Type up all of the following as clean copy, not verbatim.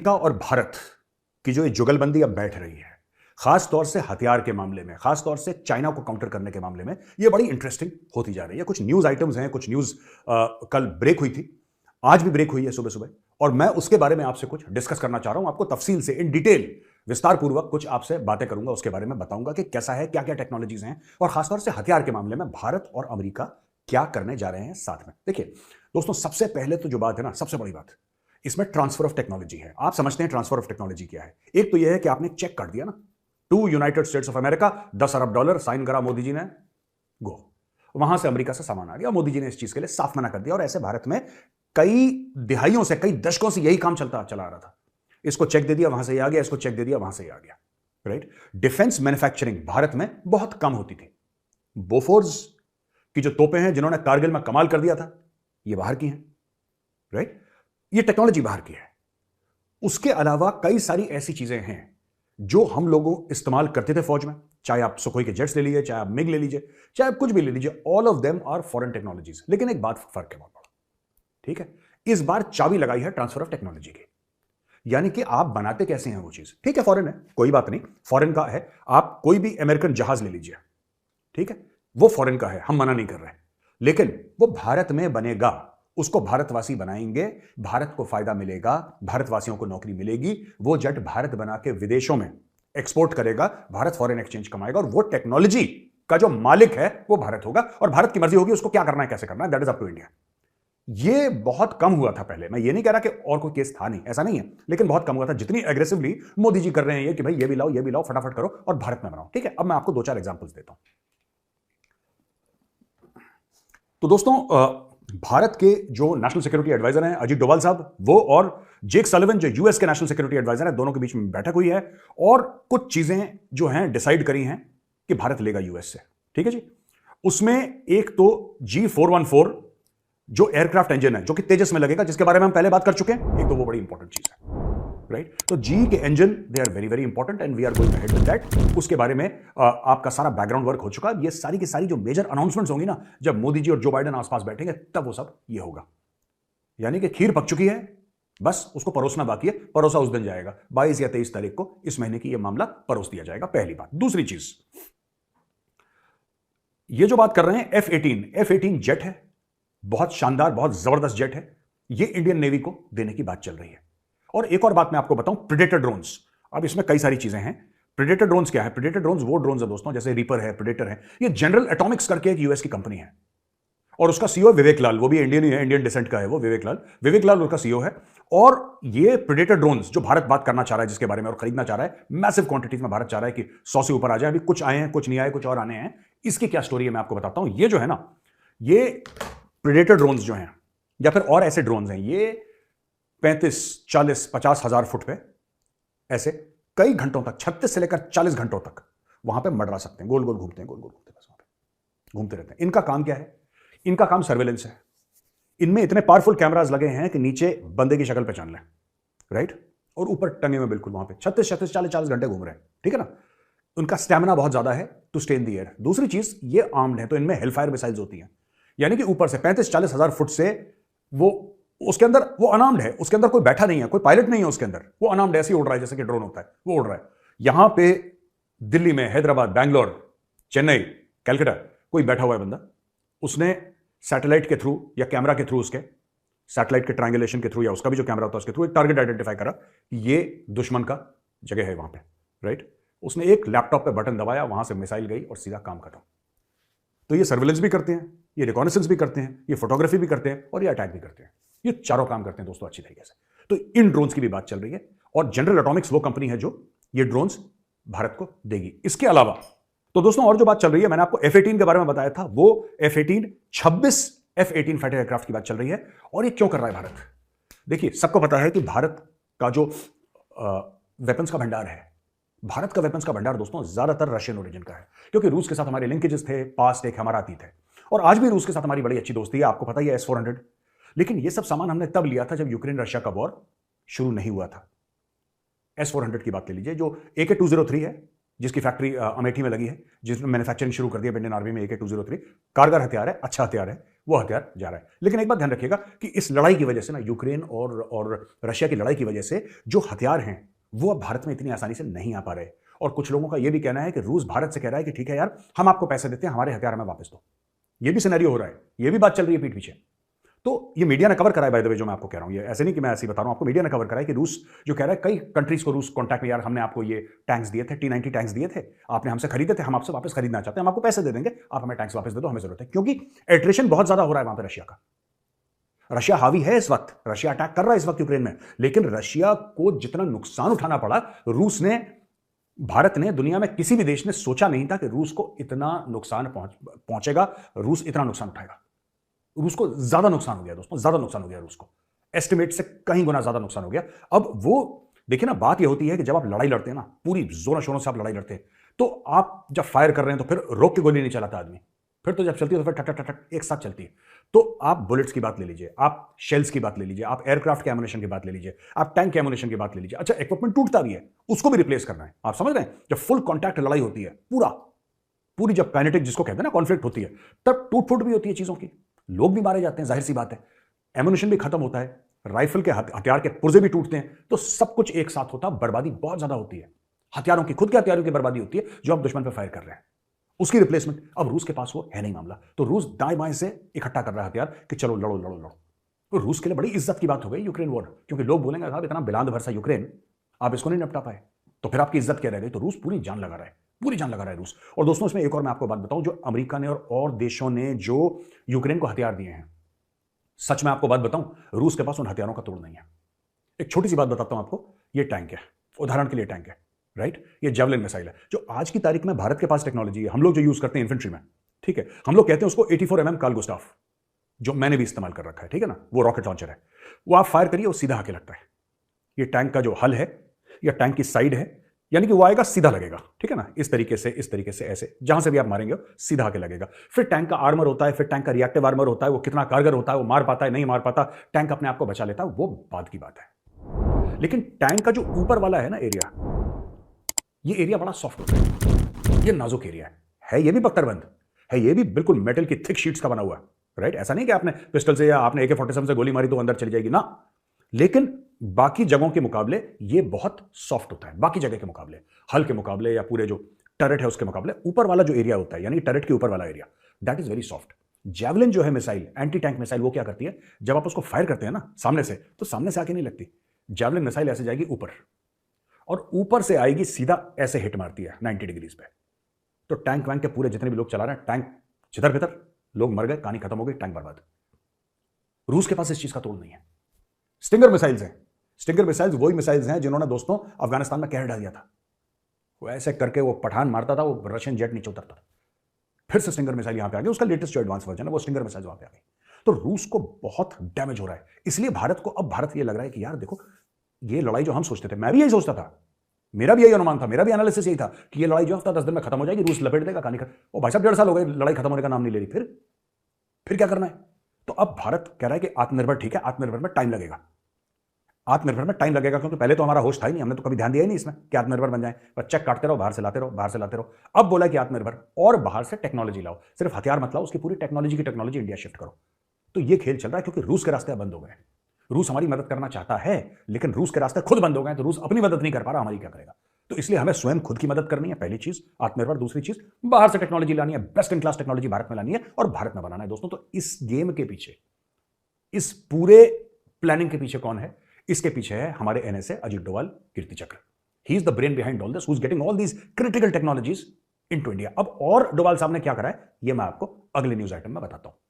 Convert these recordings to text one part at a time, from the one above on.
America और भारत की जो ये जुगलबंदी अब बैठ रही है, खास तौर से हथियार के मामले में, खास तौर से चाइना को काउंटर करने के मामले में, ये बड़ी इंटरेस्टिंग होती जा रही है। कुछ न्यूज आइटम्स हैं, कुछ न्यूज कल ब्रेक हुई थी, आज भी ब्रेक हुई है सुबह सुबह, और मैं उसके बारे में आपसे कुछ डिस्कस करना चाह रहा हूं। आपको तफसील से, इन डिटेल, विस्तार पूर्वक कुछ आपसे बातें करूंगा, उसके बारे में बताऊंगा कि कैसा है, क्या क्या टेक्नोलॉजीज हैं, और खासतौर से हथियार के मामले में भारत और अमेरिका क्या करने जा रहे हैं साथ में। देखिए दोस्तों, सबसे पहले तो जो बात है ना, सबसे बड़ी बात, इसमें ट्रांसफर ऑफ टेक्नोलॉजी है। आप समझते हैं ट्रांसफर ऑफ टेक्नोलॉजी क्या है? एक तो यह है कि आपने चेक कर दिया ना, to United States of America, $10 अरब साइन करा मोदी जी ने, गो, वहां से अमेरिका से सामान आ गया। मोदी जी ने इस चीज के लिए साफ मना कर दिया, और ऐसे भारत में कई दिहाइयों से, कई दशकों से यही काम चला आ रहा था। इसको चेक दे दिया, वहां से ही आ गया, इसको चेक दे दिया, वहां से ही आ गया, राइट। डिफेंस मैन्युफैक्चरिंग भारत में बहुत कम होती थी। बोफोर्स की जो तोपें हैं, जिन्होंने कारगिल में कमाल कर दिया था, ये बाहर की हैं, राइट। ये टेक्नोलॉजी बाहर की है। उसके अलावा कई सारी ऐसी चीजें हैं जो हम लोगों इस्तेमाल करते थे फौज में, चाहे आप सुखोई के जेट्स ले लीजिए, चाहे आप मिग ले लीजिए, चाहे आप कुछ भी ले लीजिए, all of them are foreign technologies. लेकिन एक बात फर्क है बहुत बड़ा, ठीक है। इस बार चाबी लगाई है ट्रांसफर ऑफ टेक्नोलॉजी की, यानी कि आप बनाते कैसे हैं वो चीज, ठीक है, फॉरेन है, कोई बात नहीं, फॉरेन का है। आप कोई भी अमेरिकन जहाज ले लीजिए, ठीक है, वो फॉरेन का है, हम मना नहीं कर रहे, लेकिन वो भारत में बनेगा, उसको भारतवासी बनाएंगे, भारत को फायदा मिलेगा, भारतवासियों को नौकरी मिलेगी, वो जेट भारत बना के विदेशों में एक्सपोर्ट करेगा, भारत फॉरेन एक्सचेंज कमाएगा, और वो टेक्नोलॉजी का जो मालिक है वो भारत होगा, और भारत की मर्जी होगी उसको क्या करना है, कैसे करना है, that is up to India. ये बहुत कम हुआ था पहले, मैं ये नहीं कह रहा कि और कोई केस था नहीं, ऐसा नहीं है, लेकिन बहुत कम हुआ था। जितनी एग्रेसिवली मोदी जी कर रहे हैं ये कि भाई ये भी लाओ, फटाफट करो और भारत में बनाओ, ठीक है। अब मैं आपको 2-4 एग्जांपल्स देता हूं। तो दोस्तों, भारत के जो नेशनल सिक्योरिटी एडवाइजर हैं अजीत डोभाल साहब, वो और जेक सलिवन जो यूएस के नेशनल सिक्योरिटी एडवाइजर हैं, दोनों के बीच में बैठक हुई है, और कुछ चीजें जो हैं डिसाइड करी हैं कि भारत लेगा यूएस से, ठीक है जी। उसमें एक तो G414 जो एयरक्राफ्ट इंजन है, जो कि तेजस में लगेगा, जिसके बारे में हम पहले बात कर चुके हैं, एक तो वो बड़ी इंपॉर्टेंट चीज है, राइट। तो जी के engine, they are very very important and we are going ahead with that. उसके बारे में आपका सारा बैकग्राउंड वर्क हो चुका है। ये सारी की सारी जो मेजर अनाउंसमेंट्स होंगी ना, जब मोदी जी और जो बाइडेन आसपास बैठेंगे, तब वो सब ये होगा। यानी कि खीर पक चुकी है, बस उसको परोसना बाकी है, परोसा उस दिन जाएगा, 22 या 23 तारीख को इस महीने की ये मामला परोस दिया जाएगा, पहली बात। दूसरी चीज, ये जो बात कर रहे हैं F-18 जेट है, बहुत शानदार, बहुत जबरदस्त जेट है, ये इंडियन नेवी को देने की बात चल रही है। और एक और बात मैं आपको बताऊं, प्रेडेटर ड्रोन्स। अब इसमें कई सारी चीजें हैं। प्रेडेटर ड्रोन्स क्या है? प्रेडेटर ड्रोन्स वो ड्रोन्स है दोस्तों, जैसे रीपर है, प्रेडेटर है। ये जनरल एटॉमिक्स करके एक यूएस की कंपनी है, और उसका सीईओ विवेक लाल, वो भी इंडियन ही है, इंडियन डिसेंट का है वो, विवेक लाल उसका सीईओ है। और ये प्रेडेटर ड्रोन्स जो भारत बात करना चाह रहा है, जिसके बारे में, और खरीदना चाह रहा है मैसिव क्वांटिटीज में, भारत चाह रहा है कि 100 से ऊपर आ जाए। अभी कुछ आए हैं, कुछ नहीं आए, कुछ और आने हैं। इसकी क्या स्टोरी है मैं आपको बताता हूं। ये जो है ना, ये प्रेडेटर ड्रोन्स जो हैं, या फिर और ऐसे ड्रोन्स हैं, ये 35, 40, 50 हजार फुट पे ऐसे कई घंटों तक, 36 से लेकर 40 घंटों तक वहां पे मंडरा सकते हैं, गोल गोल घूमते हैं, बस वहां पे घूमते रहते हैं। इनका काम क्या है? इनका काम सर्वेलेंस है। इनमें इतने पावरफुल कैमरास लगे हैं कि नीचे बंदे की शक्ल पहचान लें, राइट, और ऊपर टंगे में बिल्कुल वहां पे 36, 36, 40, 40 घंटे घूम रहे हैं, ठीक है ना। उनका स्टैमिना बहुत ज्यादा है to stay in the air. दूसरी चीज, ये आर्म्ड है, तो इनमें हेलफायर मिसाइल्स होती हैं, यानी कि ऊपर से 35-40 हजार फुट से वो, उसके अंदर वो अनार्म्ड है, उसके अंदर कोई बैठा नहीं है, कोई पायलट नहीं है उसके अंदर, वो अनार्म्ड ऐसे ही उड़ रहा है जैसे कि ड्रोन होता है, वो उड़ रहा है। यहां पे दिल्ली में, हैदराबाद, बैंगलोर, चेन्नई, कैलकाटा कोई बैठा हुआ है बंदा, उसने सैटेलाइट के थ्रू या कैमरा के थ्रू, उसके सैटेलाइट के ट्रायंगुलेशन के थ्रू या उसका भी जो कैमरा होता है उसके थ्रू, एक टारगेट आइडेंटिफाई करा कि ये दुश्मन का जगह है वहां पे, राइट। उसने एक लैपटॉप पे बटन दबाया, वहां से मिसाइल गई और सीधा काम खत्म। तो ये सर्वेलेंस भी करते हैं, ये रिकॉनेसेंस भी करते हैं, ये फोटोग्राफी भी करते हैं, और ये अटैक भी करते हैं। ये चारों काम करते हैं दोस्तों अच्छी तरीके से। तो इन ड्रोन्स की भी बात चल रही है, और जनरल एटॉमिक्स वो कंपनी है जो ये ड्रोन्स भारत को देगी। इसके अलावा तो दोस्तों और जो बात चल रही है, मैंने आपको F-18 के बारे में बताया था, वो F-18 26 F-18 फाइटर एयरक्राफ्ट की बात चल रही है। और ये क्यों कर रहा है भारत? देखिए, सबको पता है कि भारत का जो वेपन्स का भंडार है, भारत का वेपन्स का भंडार दोस्तों ज्यादातर रशियन ओरिजिन का है, क्योंकि रूस के साथ हमारे लिंकेजेस थे, पास्ट एक हमारा अतीत है, और आज भी रूस के साथ हमारी बड़ी अच्छी दोस्ती है, आपको पता ही है, S-400। लेकिन ये सब सामान हमने तब लिया था जब यूक्रेन रशिया का वॉर शुरू नहीं हुआ था। S-400 की बात ले लीजिए, जो AK-203 है, जिसकी फैक्ट्री अमेठी में लगी है, जिसने मैन्युफैक्चरिंग शुरू कर दिया इंडियन आर्मी में AK-203, कारगर हथियार है, अच्छा हथियार है, वो हथियार जा रहा है। लेकिन एक बात ध्यान रखिएगा कि इस लड़ाई की वजह से ना, यूक्रेन और रशिया की लड़ाई की वजह से जो हथियार हैं वो अब भारत में इतनी आसानी से नहीं आ पा रहे। और कुछ लोगों का यह भी कहना है कि रूस भारत से कह रहा है कि ठीक है यार, हम आपको पैसे देते हैं, हमारे हथियार हमें वापस दो। ये भी सिनेरियो हो रहा है, ये भी बात चल रही है पीठ पीछे। तो ये मीडिया ने कवर करा है, बाय द वे, जो मैं आपको कह रहा हूं, ये ऐसे नहीं कि मैं ऐसे ही बता रहा हूं आपको, मीडिया ने कवर करा है कि रूस जो कह रहा है, कई कंट्रीज को रूस कॉन्टैक्ट में, यार हमने आपको ये टैंक्स दिए थे, T-90 टैंक्स दिए थे, आपने हमसे खरीदे थे, हम आपसे वापस खरीदना चाहते हैं, हम आपको पैसे दे देंगे, आप हमें टैंक्स वापस दे दो, हमें जरूरत है। क्योंकि एट्रिशन बहुत ज्यादा हो रहा है वहां पर रशिया का। रशिया हावी है इस वक्त, रशिया अटैक कर रहा है इस वक्त यूक्रेन में, लेकिन रशिया को जितना नुकसान उठाना पड़ा, रूस ने, भारत ने, दुनिया में किसी भी देश ने सोचा नहीं था कि रूस को इतना नुकसान पहुंचेगा, रूस इतना नुकसान उठाएगा। रूस को ज्यादा नुकसान हो गया दोस्तों, ज्यादा नुकसान हो गया रूस को, एस्टिमेट से कहीं गुना ज्यादा नुकसान हो गया। अब वो देखिए ना, बात ये होती है कि जब आप लड़ाई लड़ते हैं ना, पूरी जोरों शोरों से आप लड़ाई लड़ते हैं, तो आप जब फायर कर रहे हैं तो फिर रोक के गोली नहीं चलाता आदमी, फिर तो जब चलती है तो फिर ठक ठक ठक एक साथ चलती है। तो आप बुलेट्स की बात ले लीजिए, आप शेल्स की बात ले लीजिए, आप एयरक्राफ्ट के एमुनेशन की बात ले लीजिए, आप टैंक के एमुनेशन की बात ले लीजिए। अच्छा, इक्विपमेंट टूटता भी है, उसको भी रिप्लेस करना है। आप समझ रहे हैं, जब फुल कॉन्टैक्ट लड़ाई होती है, पूरी जब काइनेटिक जिसको कहते हैं ना, कॉन्फ्लिक्ट होती है, तब टूट फूट भी होती है चीजों की, लोग भी मारे जाते हैं, जाहिर सी बात है, एमुनेशन भी खत्म होता है, राइफल के हथियार के पुर्जे भी टूटते हैं, तो सब कुछ एक साथ होता है, बर्बादी बहुत ज्यादा होती है, हथियारों की, खुद के हथियारों की बर्बादी होती है जो आप दुश्मन पर फायर कर रहे हैं, उसकी रिप्लेसमेंट। अब रूस के पास वो है नहीं मामला, तो रूस दाएं बाएं से इकट्ठा कर रहा है हथियार कि चलो लड़ो लड़ो लड़ो। तो रूस के लिए बड़ी इज्जत की बात हो गई यूक्रेन वॉर, क्योंकि लोग बोलेंगे साहब इतना बिलांद भर सा यूक्रेन, आप इसको नहीं निपटा पाए, तो फिर आपकी इज्जत क्या रह गई। तो रूस पूरी जान लगा रहा है, पूरी जान लगा रहा है रूस। और दोस्तों, इसमें एक और मैं आपको बात बताऊं, जो अमेरिका ने और देशों ने जो यूक्रेन को हथियार दिए हैं, सच में आपको बात बताऊं, रूस के पास उन हथियारों का तोड़ नहीं है। एक छोटी सी बात बताता हूं आपको, ये टैंक है, उदाहरण के लिए टैंक है, राइट, ये जेवलिन मिसाइल है, जो आज की तारीख में भारत के पास टेक्नोलॉजी है, हम लोग जो यूज करते हैं इन्फेंट्री में, ठीक है, हम लोग कहते हैं उसको 84mm कार्ल गुस्ताफ, जो मैंने भी इस्तेमाल कर रखा है, ठीक है ना, वो रॉकेट लॉन्चर है, वो आप फायर करिए वो सीधा आके लगता है। ये टैंक का जो हल है या टैंक की साइड है, यानी कि वो आएगा सीधा लगेगा, ठीक है ना, इस तरीके से ऐसे, जहां से भी आप मारेंगे सीधा आके लगेगा। फिर टैंक का आर्मर होता है, फिर टैंक का रिएक्टिव आर्मर होता है, वो कितना कारगर होता है, वो मार पाता है नहीं मार पाता, टैंक अपने आप को बचा लेता है, वो बात की बात है। लेकिन टैंक का जो ऊपर वाला है ना एरिया, ये एरिया बड़ा सॉफ्ट होता है, ये नाजुक एरिया है, ये भी बख्तरबंद है, ये भी बिल्कुल मेटल की थिक शीट्स का बना हुआ है, राइट। ऐसा नहीं कि आपने पिस्टल से या आपने AK-47 से गोली मारी तो अंदर चली जाएगी ना, लेकिन बाकी जगहों के मुकाबले ये बहुत सॉफ्ट होता है, बाकी जगह के मुकाबले, हल के मुकाबले या पूरे जो टरेट है उसके मुकाबले, ऊपर वाला जो एरिया होता है, यानी टरेट के ऊपर वाला area, that is very soft. Javelin जो है मिसाइल, एंटी टैंक मिसाइल, वो क्या करती है, जब आप उसको फायर करते हैं ना सामने से, तो सामने से आके नहीं लगती, जेवलिन मिसाइल ऐसे जाएगी ऊपर, और ऊपर से आएगी सीधा ऐसे हिट मारती है 90 डिग्रीज पे। तो टैंक वैंक के पूरे जितने भी लोग चला रहे हैं, टैंक छितर भितर, लोग मर गए, कहानी खत्म हो गई, टैंक बर्बाद। रूस के पास इस चीज का तोड़ नहीं है। स्टिंगर मिसाइल्स हैं, स्टिंगर मिसाइल्स वही मिसाइल्स हैं जिन्होंने दोस्तों अफगानिस्तान में कहर डाल दिया था, वो ऐसे करके वो पठान मारता था, वो रशियन जेट नीचे उतरता था, फिर से स्टिंगर मिसाइल यहां पे आ गई, उसका लेटेस्ट जो एडवांस वर्जन है वो स्टिंगर मिसाइल वहां पे आ गई। तो रूस को बहुत डैमेज हो रहा है, इसलिए भारत को, अब भारत ये लग रहा है कि यार देखो, ये लड़ाई जो हम सोचते थे, मैं भी यही सोचता था, मेरा भी यही अनुमान था, मेरा भी एनालिसिस यही था कि ये लड़ाई जो हफ्ता 10 दिन में खत्म हो जाएगी, रूस लपेट देगा, कहानी खत्म। ओ भाई साहब, 1.5 साल हो गए, लड़ाई खत्म होने का नाम नहीं ले रही, फिर क्या करना है। तो अब भारत कह रहा है कि आत्मनिर्भर, ठीक है, आत्मनिर्भर में टाइम लगेगा, आत्मनिर्भर में टाइम लगेगा, क्योंकि पहले तो हमारा होश था ही नहीं, हमने तो कभी ध्यान दिया ही नहीं इसमें कि आत्मनिर्भर बन जाए, बस चेक काटते रहो, बाहर से लाते रहो, बाहर से लाते रहो। अब बोला कि आत्मनिर्भर और बाहर से टेक्नोलॉजी लाओ, सिर्फ हथियार मत लाओ, उसकी पूरी टेक्नोलॉजी की टेक्नोलॉजी इंडिया शिफ्ट करो। तो ये खेल चल रहा है, क्योंकि रूस के रास्ते बंद हो गए। रूस हमारी मदद करना चाहता है, लेकिन रूस के रास्ते खुद बंद हो गए, तो रूस अपनी मदद नहीं कर पा रहा, हमारी क्या करेगा। तो इसलिए हमें स्वयं खुद की मदद करनी है, पहली चीज आत्मनिर्भर, दूसरी चीज बाहर से टेक्नोलॉजी लानी है, best in class technology Bharat में लानी है और भारत में बनाना है दोस्तों। तो इस गेम के पीछे, इस पूरे प्लानिंग के पीछे कौन है, इसके पीछे है हमारे NSA अजीत डोवाल कीर्ति चक्र। He is the brain behind all this, who is getting all these critical technologies into India. अब और डोवाल साहब ने क्या करा है, ये मैं आपको अगले न्यूज आइटम में बताता हूं।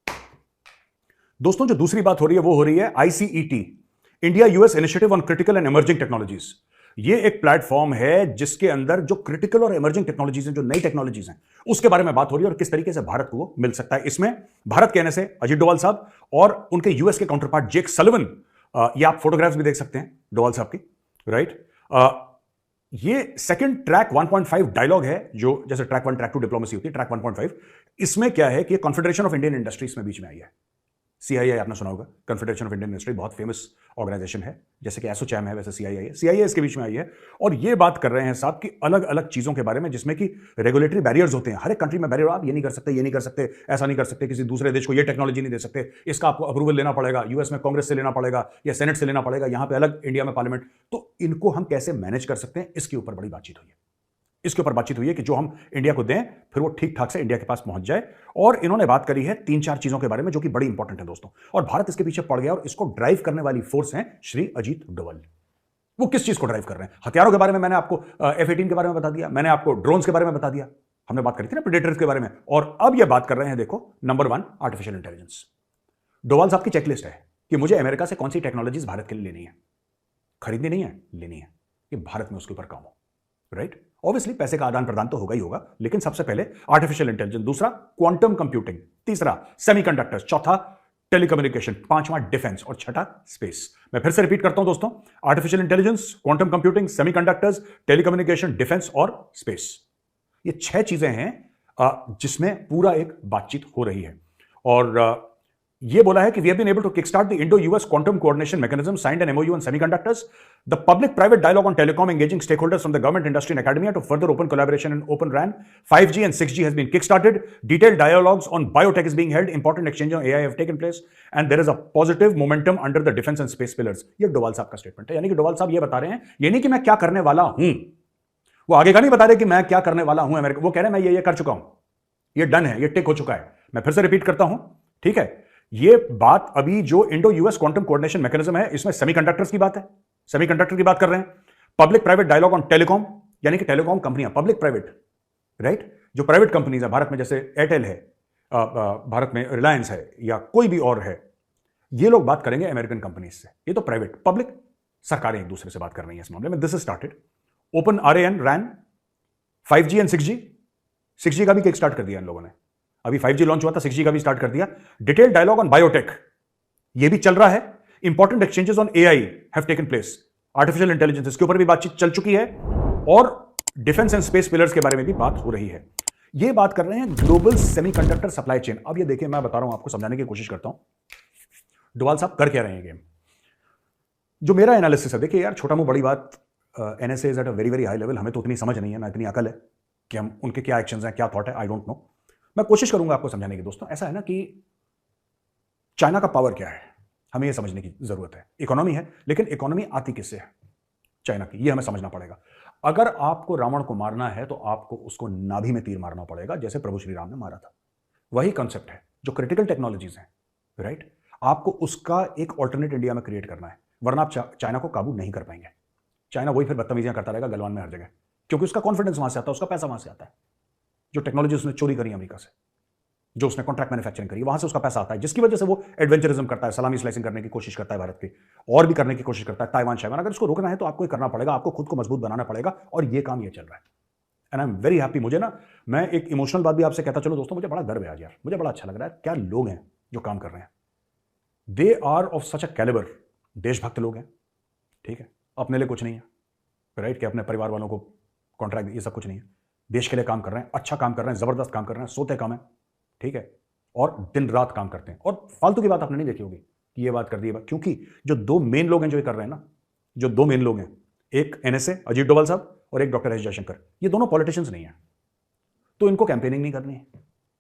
दोस्तों, जो दूसरी बात हो रही है वो हो रही है ICET, India US initiative on critical and emerging technologies. ये एक प्लेटफॉर्म है जिसके अंदर जो क्रिटिकल और इमर्जिंग टेक्नोलॉजीज हैं, जो नई टेक्नोलॉजीज हैं, उसके बारे में बात हो रही है और किस तरीके से भारत को वो मिल सकता है। इसमें भारत के NSA अजीत डोवाल साहब और उनके US के काउंटर पार्ट जेक सलिवन, ये आप फोटोग्राफ्स भी देख सकते हैं डोवाल साहब की, राइट। ये सेकंड ट्रैक 1.5 डायलॉग है, जो जैसे ट्रैक 1 ट्रैक 2 डिप्लोमेसी होती है, ट्रैक 1.5 इसमें क्या है कि कॉन्फेडरेशन ऑफ इंडियन इंडस्ट्रीज में बीच में आई है। सीआईआई आपने सुना होगा, कन्फेडरेशन ऑफ इंडियन इंडस्ट्री, बहुत फेमस ऑर्गेनाइजेशन है, जैसे कि एसोचैम है वैसे सीआईआई है। सीआईआई इसके बीच में आई है और ये बात कर रहे हैं साहब कि अलग अलग चीजों के बारे में जिसमें कि रेगुलेटरी बैरियर्स होते हैं। हर एक कंट्री में बैरियर, आप ये नहीं कर सकते, ये नहीं कर सकते, ऐसा नहीं कर सकते, किसी दूसरे देश को ये टेक्नोलॉजी नहीं दे सकते, इसका आपको अप्रूवल लेना पड़ेगा, यूएस में कांग्रेस से लेना पड़ेगा या सेनेट से लेना पड़ेगा, यहां पर अलग, इंडिया में पार्लियामेंट। तो इनको हम कैसे मैनेज कर सकते हैं, इसके ऊपर बड़ी बातचीत हुई है। इसके ऊपर बातचीत हुई है कि जो हम इंडिया को दें फिर वो ठीक ठाक से इंडिया के पास पहुंच जाए। और इन्होंने बात करी है 3-4 चीजों के बारे में जो कि बड़ी इंपॉर्टेंट है दोस्तों, और भारत इसके पीछे पड़ गया और इसको ड्राइव करने वाली फोर्स है श्री अजीत डोभाल। वो किस चीज को ड्राइव कर रहे हैं? हथियारों के बारे में मैंने आपको F-18 के बारे में बता दिया, मैंने आपको ड्रोन्स के बारे में बता दिया, हमने बात करी थी ना प्रेडेटर्स के बारे में, और अब ये बात कर रहे हैं, देखो, नंबर 1 आर्टिफिशियल इंटेलिजेंस। डोभाल साहब की चेकलिस्ट है कि मुझे अमेरिका से कौन सी टेक्नोलॉजीज भारत के लिए लेनी है, खरीदनी नहीं है, लेनी है, कि भारत में उसके ऊपर काम हो, राइट? ऑब्वियसली पैसे का आदान प्रदान तो होगा ही होगा, लेकिन सबसे पहले आर्टिफिशियल इंटेलिजेंस, दूसरा क्वांटम कंप्यूटिंग, तीसरा सेमीकंडक्टर्स, चौथा टेलीकम्युनिकेशन, पांचवा डिफेंस और छठा स्पेस। मैं फिर से रिपीट करता हूं दोस्तों, artificial intelligence, quantum computing, semiconductors, telecommunication, defence और स्पेस। ये 6 चीजें हैं जिसमें पूरा एक बातचीत हो रही है। और ये बोला है कि we have been able to kick start the Indo US quantum coordination mechanism, signed an MOU on semiconductors, the public private dialogue on telecom engaging stakeholders from the government, industry and academia to further open collaboration in Open RAN, 5G and 6G has been kick-started, detailed dialogues on biotech is being held, important exchange on AI have taken place, and there is a positive momentum under the defense and space pillars। ये डोभाल साहब का statement है, यानी कि डोभाल साहब ये बता रहे हैं, ये नहीं कि मैं क्या करने वाला हूं, वो आगे का नहीं बता रहे कि मैं क्या करने वाला हूं अमेरिका, वो कह रहे हैं मैं ये कर चुका हूं, ये डन है, ये टिक हो चुका है। मैं फिर से रिपीट करता हूं, ठीक है? ये बात अभी जो Indo US quantum coordination mechanism है, इसमें सेमीकंडक्टर्स की बात है, सेमीकंडक्टर की बात कर रहे हैं, public private dialogue on telecom, यानी कि टेलीकॉम कंपनियां, पब्लिक प्राइवेट, राइट, जो प्राइवेट कंपनीज है भारत में, जैसे एयरटेल है, भारत में रिलायंस है या कोई भी और है, ये लोग बात करेंगे अमेरिकन कंपनीज से। ये तो प्राइवेट, पब्लिक सरकारें एक दूसरे से बात कर रही हैं इस मामले में। This is started open RAN, 5G and 6G का भी किक स्टार्ट कर दिया इन लोगों ने। अभी 5G लॉन्च हुआ था, 6G का भी स्टार्ट कर दिया। डिटेल डायलॉग ऑन बायोटेक, ये भी चल रहा है। Important exchanges on AI have taken place, artificial intelligence, इसके ऊपर भी बातचीत चल चुकी है, और डिफेंस एंड स्पेस पिलर्स के बारे में भी बात हो रही है। ये बात कर रहे हैं ग्लोबल सेमीकंडक्टर सप्लाई चेन। अब ये देखिए, मैं बता रहा हूं आपको, समझाने की कोशिश करता हूं डोभाल साहब कर क्या रहे हैं गेम। जो मेरा एनालिसिस है, देखिए यार, छोटा मुंह बड़ी बात, NSA is at a very very high level, हमें तो उतनी समझ नहीं है, ना इतनी अकल है कि हम उनके क्या एक्शंस हैं, क्या थॉट है, आई डोंट नो। मैं कोशिश करूंगा आपको समझाने की दोस्तों। ऐसा है ना कि चाइना का पावर क्या है, हमें यह समझने की जरूरत है। इकोनॉमी है, लेकिन इकोनॉमी आती किससे है? चाइना की, यह हमें समझना पड़ेगा। अगर आपको रावण को मारना है तो आपको उसको नाभि में तीर मारना पड़ेगा, जैसे प्रभु श्री राम ने मारा था। वही कॉन्सेप्ट है जो क्रिटिकल टेक्नोलॉजीज हैं, राइट? आपको उसका एक ऑल्टरनेट इंडिया में क्रिएट करना है, वरना आप चाइना को काबू नहीं कर पाएंगे। चाइना वही फिर बदतमीजियां करता रहेगा गलवान में हर जगह, क्योंकि उसका कॉन्फिडेंस वहां से आता है, उसका पैसा वहां से आता है। जो टेक्नोलॉजी उसने चोरी करी अमेरिका से, जो उसने कॉन्ट्रैक्ट मैन्युफैक्चरिंग करी, वहां से उसका पैसा आता है, जिसकी वजह से वो एडवेंचरिज्म करता है, सलामी स्लाइसिंग करने की कोशिश करता है भारत की, और भी करने की कोशिश करता है, ताइवान शाइवान। अगर इसको रोकना है तो आपको ये करना पड़ेगा, आपको खुद को मजबूत बनाना पड़ेगा, और ये काम ये चल रहा है। And I am very happy. मुझे ना, मैं एक इमोशनल बात भी आपसे कहता चलो दोस्तों, मुझे बड़ा गर्व है आज यार, मुझे बड़ा अच्छा लग रहा है। क्या लोग हैं जो काम कर रहे हैं, they are of such a calibre, देशभक्त लोग हैं, ठीक है? अपने लिए कुछ नहीं है, राइट, कि अपने परिवार वालों को कॉन्ट्रैक्ट, ये सब कुछ नहीं है। देश के लिए काम कर रहे हैं, अच्छा काम कर रहे हैं, जबरदस्त काम कर रहे हैं, सोते कम है, ठीक है, और दिन रात काम करते हैं। और फालतू की बात आपने नहीं देखी होगी कि ये बात कर दी है, क्योंकि जो 2 मेन लोग हैं जो ये कर रहे हैं ना, जो 2 मेन लोग हैं, एक NSA अजीत डोभाल साहब और एक डॉक्टर एस जयशंकर, ये दोनों पॉलिटिशियंस नहीं है। तो इनको कैंपेनिंग नहीं करनी है,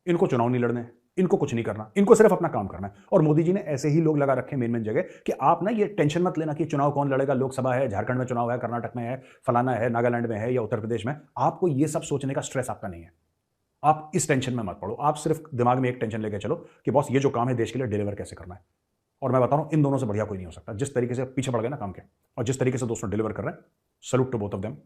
इनको चुनाव नहीं लड़ने, इनको कुछ नहीं करना, इनको सिर्फ अपना काम करना है। और मोदी जी ने ऐसे ही लोग लगा रखे मेन जगह कि आप ना ये टेंशन मत लेना कि चुनाव कौन लड़ेगा, लोकसभा है, झारखंड में चुनाव है, कर्नाटक में है, फलाना है, नागालैंड में है या उत्तर प्रदेश में। आपको ये सब सोचने का स्ट्रेस आपका नहीं है, आप इस टेंशन में मत पड़ो। आप सिर्फ दिमाग में एक टेंशन लेके चलो कि बॉस ये जो काम है देश के लिए डिलीवर कैसे करना है। और मैं बता रहा हूं, इन दोनों से बढ़िया कोई नहीं हो सकता। जिस तरीके से पीछे पड़ गए ना काम के, और जिस तरीके से दोस्तों डिलीवर कर रहे हैं, salute to both of them.